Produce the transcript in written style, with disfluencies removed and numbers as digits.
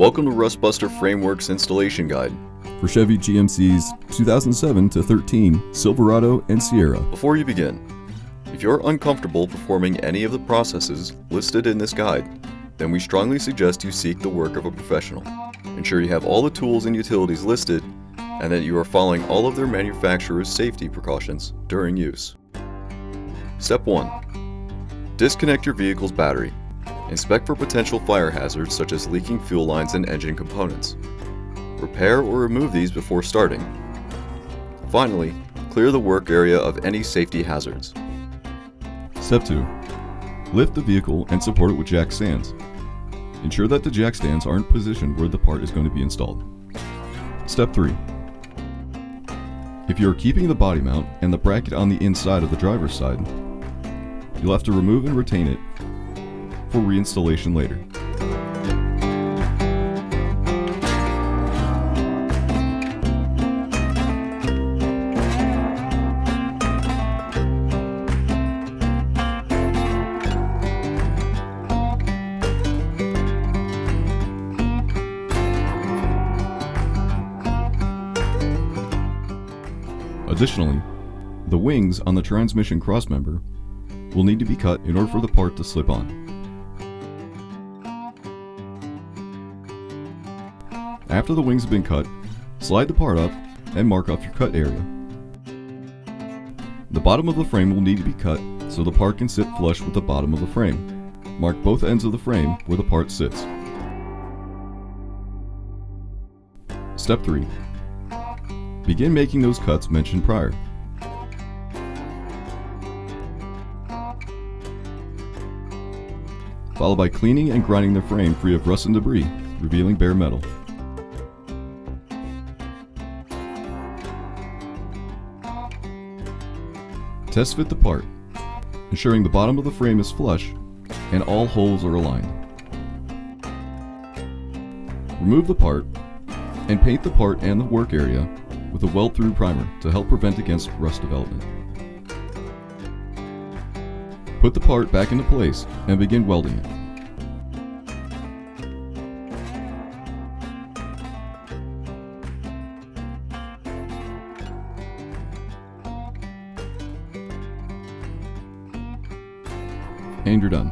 Welcome to Rustbuster Frameworks Installation Guide for Chevy GMC's 2007 to 13 Silverado and Sierra. Before you begin, if you're uncomfortable performing any of the processes listed in this guide, then we strongly suggest you seek the work of a professional. Ensure you have all the tools and utilities listed and that you are following all of their manufacturer's safety precautions during use. Step 1. Disconnect your vehicle's battery. Inspect for potential fire hazards such as leaking fuel lines and engine components. Repair or remove these before starting. Finally, clear the work area of any safety hazards. Step 2. Lift the vehicle and support it with jack stands. Ensure that the jack stands aren't positioned where the part is going to be installed. Step 3. If you are keeping the body mount and the bracket on the inside of the driver's side, you'll have to remove and retain it for reinstallation later. Additionally, the wings on the transmission crossmember will need to be cut in order for the part to slip on. After the wings have been cut, slide the part up and mark off your cut area. The bottom of the frame will need to be cut so the part can sit flush with the bottom of the frame. Mark both ends of the frame where the part sits. Step 3. Begin making those cuts mentioned prior. Followed by cleaning and grinding the frame free of rust and debris, revealing bare metal. Test fit the part, ensuring the bottom of the frame is flush and all holes are aligned. Remove the part and paint the part and the work area with a weld-through primer to help prevent against rust development. Put the part back into place and begin welding it. And you're done.